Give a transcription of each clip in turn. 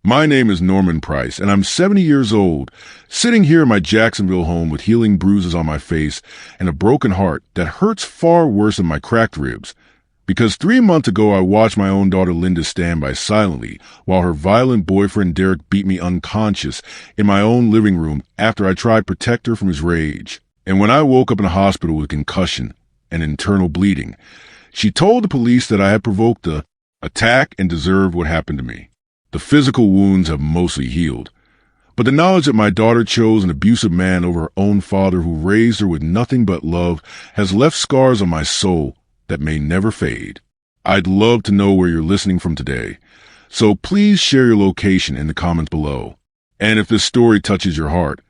My name is Norman Price, and I'm 70 years old, sitting here in my Jacksonville home with healing bruises on my face and a broken heart that hurts far worse than my cracked ribs. Because 3 months ago, I watched my own daughter Linda stand by silently while her violent boyfriend Derek beat me unconscious in my own living room after I tried to protect her from his rage. And when I woke up in a hospital with concussion and internal bleeding, she told the police that I had provoked the attack and deserved what happened to me. The physical wounds have mostly healed, but the knowledge that my daughter chose an abusive man over her own father who raised her with nothing but love has left scars on my soul that may never fade. I'd love to know where you're listening from today, so please share your location in the comments below. And if this story touches your heart,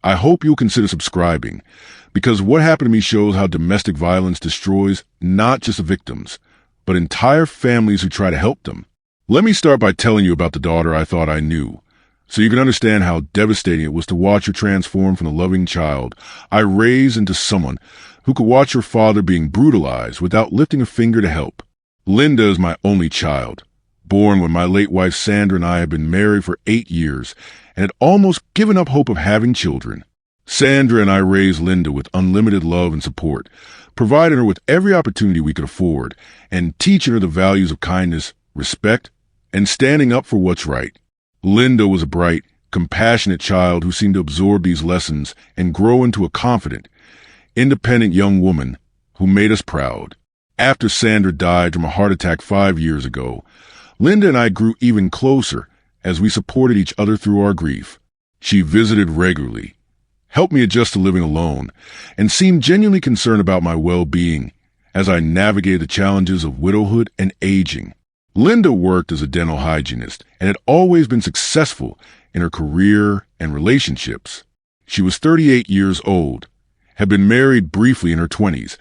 I hope you'll consider subscribing, because what happened to me shows how domestic violence destroys not just the victims, but entire families who try to help them. Let me start by telling you about the daughter I thought I knew, so you can understand how devastating it was to watch her transform from the loving child I raised into someone who could watch her father being brutalized without lifting a finger to help. Linda is my only child, born when my late wife Sandra and I had been married for 8 years and had almost given up hope of having children. Sandra and I raised Linda with unlimited love and support, providing her with every opportunity we could afford, and teaching her the values of kindness, respect, and standing up for what's right. Linda was a bright, compassionate child who seemed to absorb these lessons and grow into a confident, independent young woman who made us proud. After Sandra died from a heart attack 5 years ago, Linda and I grew even closer as we supported each other through our grief. She visited regularly, helped me adjust to living alone, and seemed genuinely concerned about my well-being as I navigated the challenges of widowhood and aging. Linda worked as a dental hygienist and had always been successful in her career and relationships. She was 38 years old, had been married briefly in her 20s,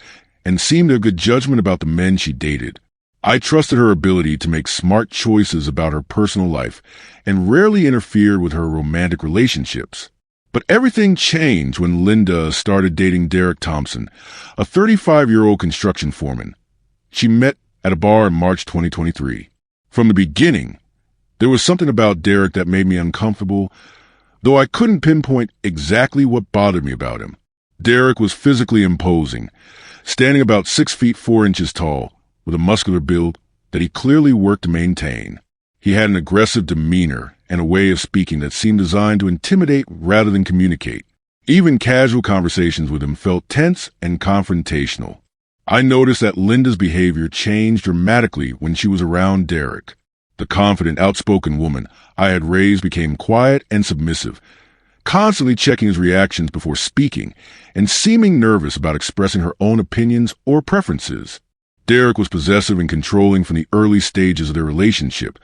and seemed to have good judgment about the men she dated. I trusted her ability to make smart choices about her personal life and rarely interfered with her romantic relationships. But everything changed when Linda started dating Derek Thompson, a 35-year-old construction foreman. She met at a bar in March 2023. From the beginning, there was something about Derek that made me uncomfortable, though I couldn't pinpoint exactly what bothered me about him. Derek was physically imposing, standing about 6 feet 4 inches tall, with a muscular build that he clearly worked to maintain. He had an aggressive demeanor and a way of speaking that seemed designed to intimidate rather than communicate. Even casual conversations with him felt tense and confrontational. I noticed that Linda's behavior changed dramatically when she was around Derek. The confident, outspoken woman I had raised became quiet and submissive, constantly checking his reactions before speaking and seeming nervous about expressing her own opinions or preferences. Derek was possessive and controlling from the early stages of their relationship,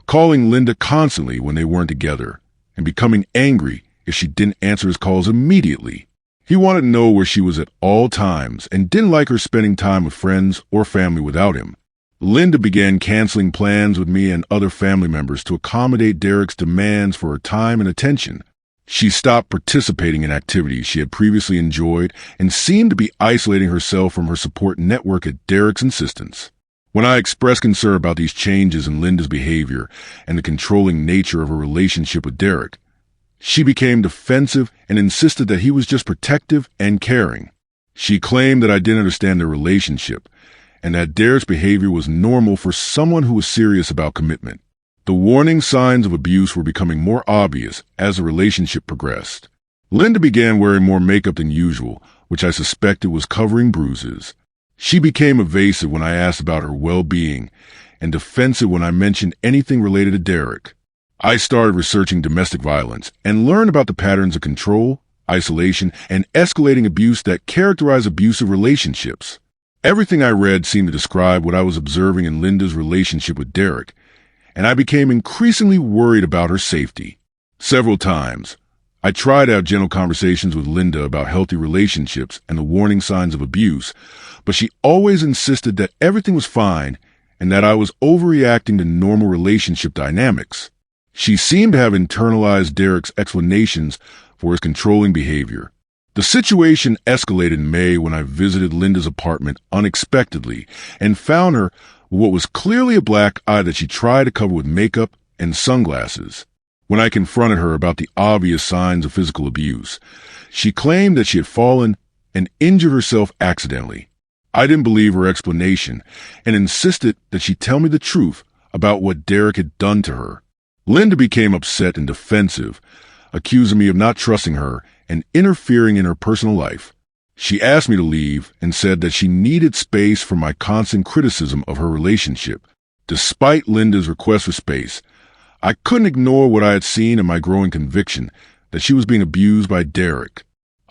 calling Linda constantly when they weren't together and becoming angry if she didn't answer his calls immediately. He wanted to know where she was at all times and didn't like her spending time with friends or family without him. Linda began canceling plans with me and other family members to accommodate Derek's demands for her time and attention. She stopped participating in activities she had previously enjoyed and seemed to be isolating herself from her support network at Derek's insistence. When I expressed concern about these changes in Linda's behavior and the controlling nature of her relationship with Derek, she became defensive and insisted that he was just protective and caring. She claimed that I didn't understand their relationship and that Derek's behavior was normal for someone who was serious about commitment. The warning signs of abuse were becoming more obvious as the relationship progressed. Linda began wearing more makeup than usual, which I suspected was covering bruises. She became evasive when I asked about her well-being and defensive when I mentioned anything related to Derek. I started researching domestic violence and learned about the patterns of control, isolation, and escalating abuse that characterize abusive relationships. Everything I read seemed to describe what I was observing in Linda's relationship with Derek, and I became increasingly worried about her safety. Several times, I tried to have gentle conversations with Linda about healthy relationships and the warning signs of abuse, but she always insisted that everything was fine and that I was overreacting to normal relationship dynamics. She seemed to have internalized Derek's explanations for his controlling behavior. The situation escalated in May when I visited Linda's apartment unexpectedly and found her with what was clearly a black eye that she tried to cover with makeup and sunglasses. when I confronted her about the obvious signs of physical abuse. She claimed that she had fallen and injured herself accidentally. I didn't believe her explanation and insisted that she tell me the truth about what Derek had done to her. Linda became upset and defensive, accusing me of not trusting her and interfering in her personal life. She asked me to leave and said that she needed space from my constant criticism of her relationship. Despite Linda's request for space, I couldn't ignore what I had seen and my growing conviction that she was being abused by Derek.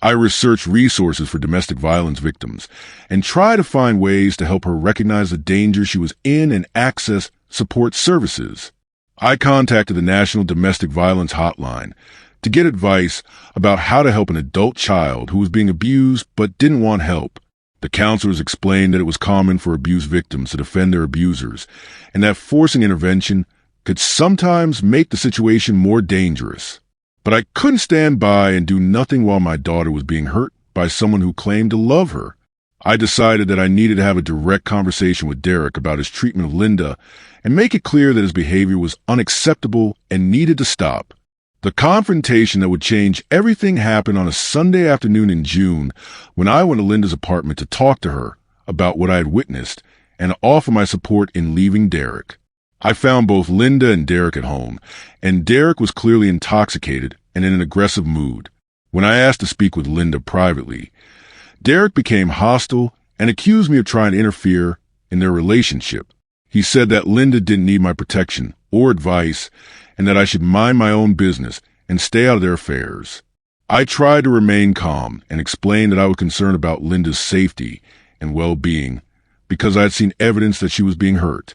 I researched resources for domestic violence victims and tried to find ways to help her recognize the danger she was in and access support services. I contacted the National Domestic Violence Hotline to get advice about how to help an adult child who was being abused but didn't want help. The counselors explained that it was common for abuse victims to defend their abusers and that forcing intervention could sometimes make the situation more dangerous. But I couldn't stand by and do nothing while my daughter was being hurt by someone who claimed to love her. I decided that I needed to have a direct conversation with Derek about his treatment of Linda and make it clear that his behavior was unacceptable and needed to stop. The confrontation that would change everything happened on a Sunday afternoon in June when I went to Linda's apartment to talk to her about what I had witnessed and offer my support in leaving Derek. I found both Linda and Derek at home, and Derek was clearly intoxicated and in an aggressive mood. When I asked to speak with Linda privately, Derek became hostile and accused me of trying to interfere in their relationship. He said that Linda didn't need my protection or advice and that I should mind my own business and stay out of their affairs. I tried to remain calm and explain that I was concerned about Linda's safety and well-being because I had seen evidence that she was being hurt.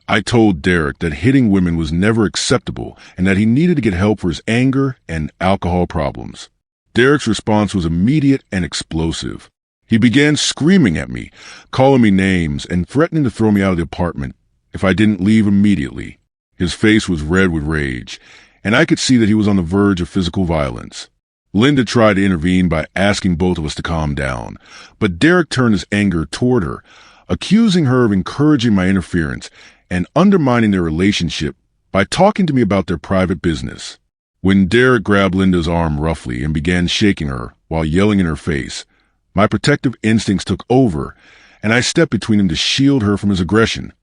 I told Derek that hitting women was never acceptable and that he needed to get help for his anger and alcohol problems. Derek's response was immediate and explosive. He began screaming at me, calling me names, and threatening to throw me out of the apartment if I didn't leave immediately. His face was red with rage, and I could see that he was on the verge of physical violence. Linda tried to intervene by asking both of us to calm down, but Derek turned his anger toward her, accusing her of encouraging my interference and undermining their relationship by talking to me about their private business. When Derek grabbed Linda's arm roughly and began shaking her while yelling in her face, my protective instincts took over, and I stepped between him to shield her from his aggression.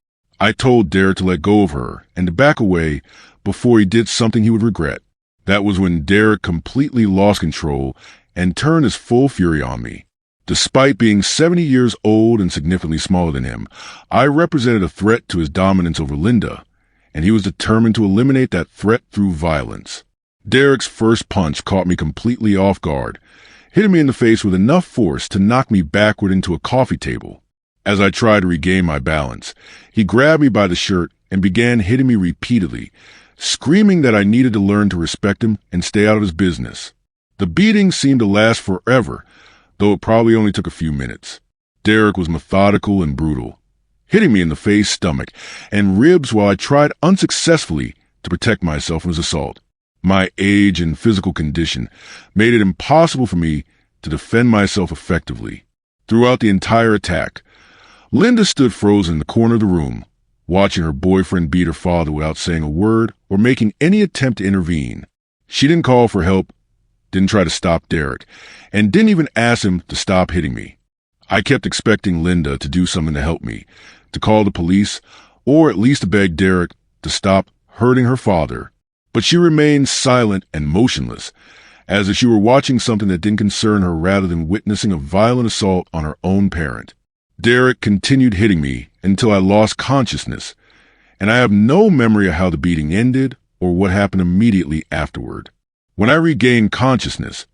I told Derek to let go of her and to back away before he did something he would regret. That was when Derek completely lost control and turned his full fury on me. Despite being 70 years old and significantly smaller than him, I represented a threat to his dominance over Linda, and he was determined to eliminate that threat through violence. Derek's first punch caught me completely off guard, hitting me in the face with enough force to knock me backward into a coffee table. As I tried to regain my balance, he grabbed me by the shirt and began hitting me repeatedly, screaming that I needed to learn to respect him and stay out of his business. The beating seemed to last forever, though it probably only took a few minutes. Derek was methodical and brutal, hitting me in the face, stomach, and ribs while I tried unsuccessfully to protect myself from his assault. My age and physical condition made it impossible for me to defend myself effectively. Throughout the entire attack, Linda stood frozen in the corner of the room, watching her boyfriend beat her father without saying a word or making any attempt to intervene. She didn't call for help, didn't try to stop Derek, and didn't even ask him to stop hitting me. I kept expecting Linda to do something to help me, to call the police, or at least to beg Derek to stop hurting her father. But she remained silent and motionless, as if she were watching something that didn't concern her rather than witnessing a violent assault on her own parent. Derek continued hitting me until I lost consciousness, and I have no memory of how the beating ended or what happened immediately afterward. When I regained consciousness,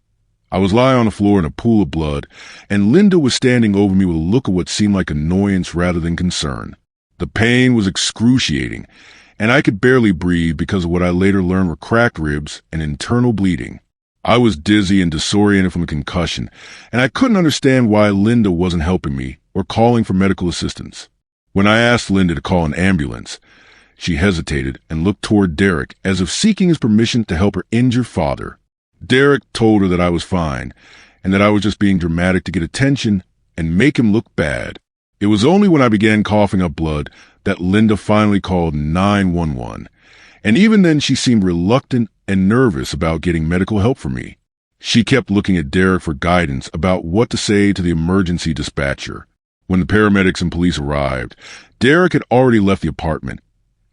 I was lying on the floor in a pool of blood, and Linda was standing over me with a look of what seemed like annoyance rather than concern. The pain was excruciating, and I could barely breathe because of what I later learned were cracked ribs and internal bleeding. I was dizzy and disoriented from a concussion, and I couldn't understand why Linda wasn't helping me or calling for medical assistance. When I asked Linda to call an ambulance, she hesitated and looked toward Derek as if seeking his permission to help her injured father. Derek told her that I was fine and that I was just being dramatic to get attention and make him look bad. It was only when I began coughing up blood that Linda finally called 911, and even then she seemed reluctant and nervous about getting medical help for me. She kept looking at Derek for guidance about what to say to the emergency dispatcher. When the paramedics and police arrived, Derek had already left the apartment,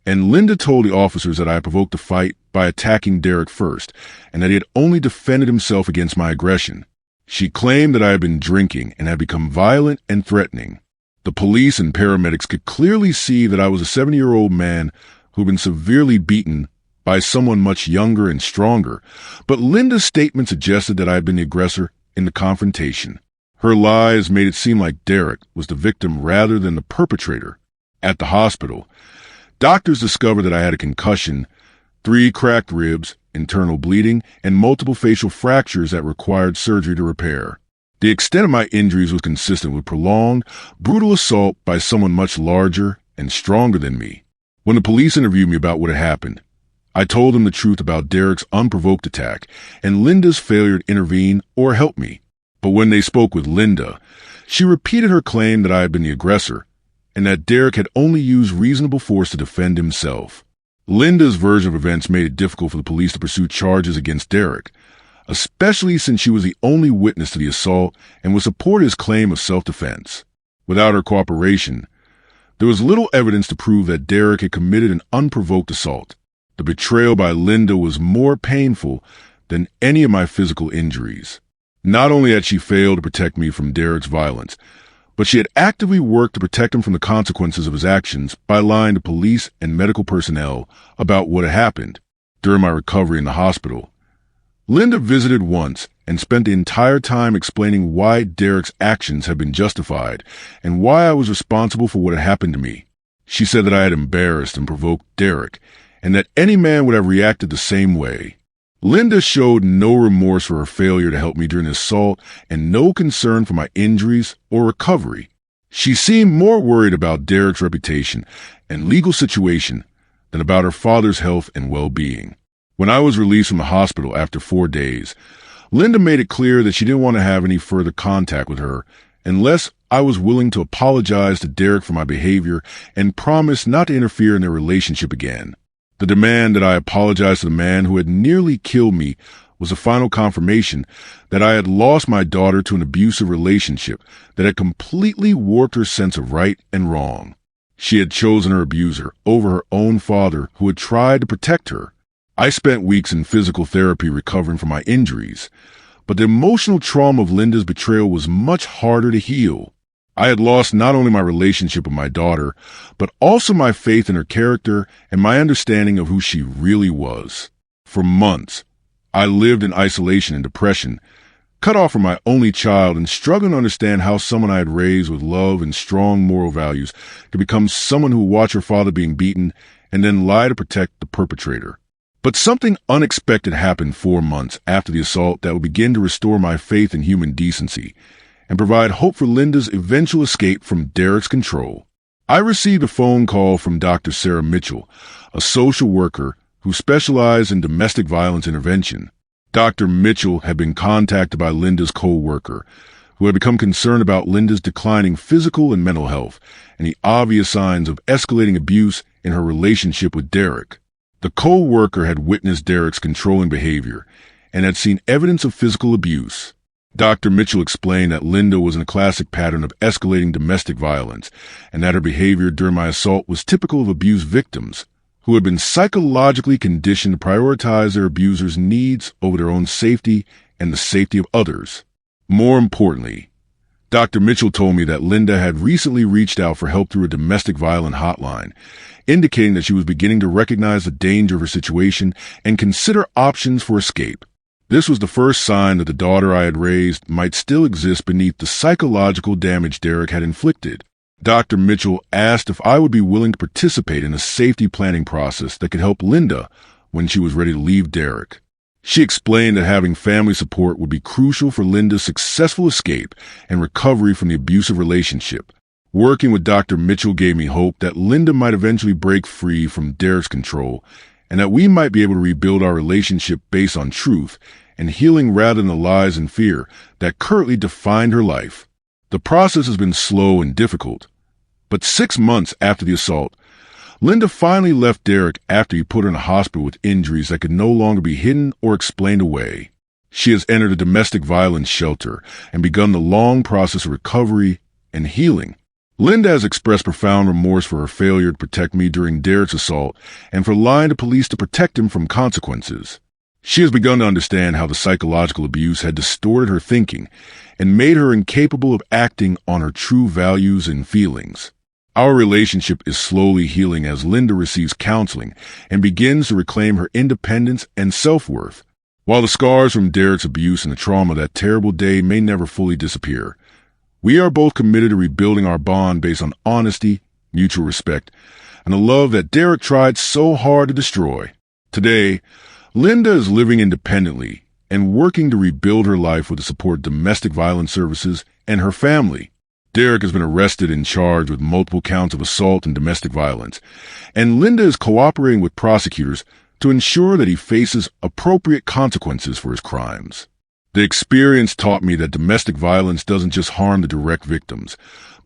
and Linda told the officers that I had provoked the fight by attacking Derek first, and that he had only defended himself against my aggression. She claimed that I had been drinking and had become violent and threatening. The police and paramedics could clearly see that I was a 70-year-old man who had been severely beaten by someone much younger and stronger, but Linda's statement suggested that I had been the aggressor in the confrontation. Her lies made it seem like Derek was the victim rather than the perpetrator. At the hospital, doctors discovered that I had a concussion, 3 cracked ribs, internal bleeding, and multiple facial fractures that required surgery to repair. The extent of my injuries was consistent with prolonged, brutal assault by someone much larger and stronger than me. When the police interviewed me about what had happened, I told them the truth about Derek's unprovoked attack and Linda's failure to intervene or help me. But when they spoke with Linda, she repeated her claim that I had been the aggressor and that Derek had only used reasonable force to defend himself. Linda's version of events made it difficult for the police to pursue charges against Derek, especially since she was the only witness to the assault and would support his claim of self-defense. Without her cooperation, there was little evidence to prove that Derek had committed an unprovoked assault. The betrayal by Linda was more painful than any of my physical injuries. Not only had she failed to protect me from Derek's violence, but she had actively worked to protect him from the consequences of his actions by lying to police and medical personnel about what had happened. During my recovery in the hospital, Linda visited once and spent the entire time explaining why Derek's actions had been justified and why I was responsible for what had happened to me. She said that I had embarrassed and provoked Derek, and that any man would have reacted the same way. Linda showed no remorse for her failure to help me during the assault and no concern for my injuries or recovery. She seemed more worried about Derek's reputation and legal situation than about her father's health and well-being. When I was released from the hospital after 4 days, Linda made it clear that she didn't want to have any further contact with her unless I was willing to apologize to Derek for my behavior and promise not to interfere in their relationship again. The demand that I apologize to the man who had nearly killed me was a final confirmation that I had lost my daughter to an abusive relationship that had completely warped her sense of right and wrong. She had chosen her abuser over her own father, who had tried to protect her. I spent weeks in physical therapy recovering from my injuries, but the emotional trauma of Linda's betrayal was much harder to heal. I had lost not only my relationship with my daughter, but also my faith in her character and my understanding of who she really was. For months, I lived in isolation and depression, cut off from my only child and struggling to understand how someone I had raised with love and strong moral values could become someone who watched her father being beaten and then lie to protect the perpetrator. But something unexpected happened 4 months after the assault that would begin to restore my faith in human decency and provide hope for Linda's eventual escape from Derek's control. I received a phone call from Dr. Sarah Mitchell, a social worker who specialized in domestic violence intervention. Dr. Mitchell had been contacted by Linda's co-worker, who had become concerned about Linda's declining physical and mental health and the obvious signs of escalating abuse in her relationship with Derek. The co-worker had witnessed Derek's controlling behavior and had seen evidence of physical abuse. Dr. Mitchell explained that Linda was in a classic pattern of escalating domestic violence and that her behavior during my assault was typical of abuse victims who had been psychologically conditioned to prioritize their abuser's needs over their own safety and the safety of others. More importantly, Dr. Mitchell told me that Linda had recently reached out for help through a domestic violence hotline, indicating that she was beginning to recognize the danger of her situation and consider options for escape. This was the first sign that the daughter I had raised might still exist beneath the psychological damage Derek had inflicted. Dr. Mitchell asked if I would be willing to participate in a safety planning process that could help Linda when she was ready to leave Derek. She explained that having family support would be crucial for Linda's successful escape and recovery from the abusive relationship. Working with Dr. Mitchell gave me hope that Linda might eventually break free from Derek's control and that we might be able to rebuild our relationship based on truth and healing rather than the lies and fear that currently defined her life. The process has been slow and difficult, but 6 months after the assault, Linda finally left Derek after he put her in a hospital with injuries that could no longer be hidden or explained away. She has entered a domestic violence shelter and begun the long process of recovery and healing. Linda has expressed profound remorse for her failure to protect me during Derek's assault and for lying to police to protect him from consequences. She has begun to understand how the psychological abuse had distorted her thinking and made her incapable of acting on her true values and feelings. Our relationship is slowly healing as Linda receives counseling and begins to reclaim her independence and self-worth. While the scars from Derek's abuse and the trauma of that terrible day may never fully disappear, we are both committed to rebuilding our bond based on honesty, mutual respect, and the love that Derek tried so hard to destroy. Today, Linda is living independently and working to rebuild her life with the support of domestic violence services and her family. Derek has been arrested and charged with multiple counts of assault and domestic violence, and Linda is cooperating with prosecutors to ensure that he faces appropriate consequences for his crimes. The experience taught me that domestic violence doesn't just harm the direct victims,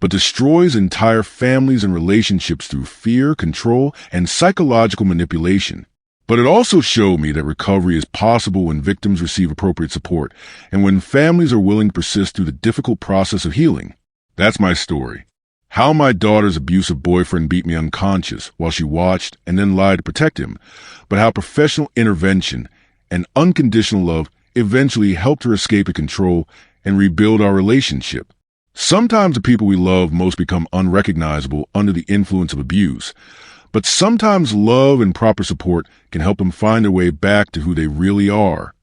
but destroys entire families and relationships through fear, control, and psychological manipulation. But it also showed me that recovery is possible when victims receive appropriate support and when families are willing to persist through the difficult process of healing. That's my story. How my daughter's abusive boyfriend beat me unconscious while she watched and then lied to protect him, but how professional intervention and unconditional love eventually helped her escape the control and rebuild our relationship. Sometimes the people we love most become unrecognizable under the influence of abuse, but sometimes love and proper support can help them find their way back to who they really are.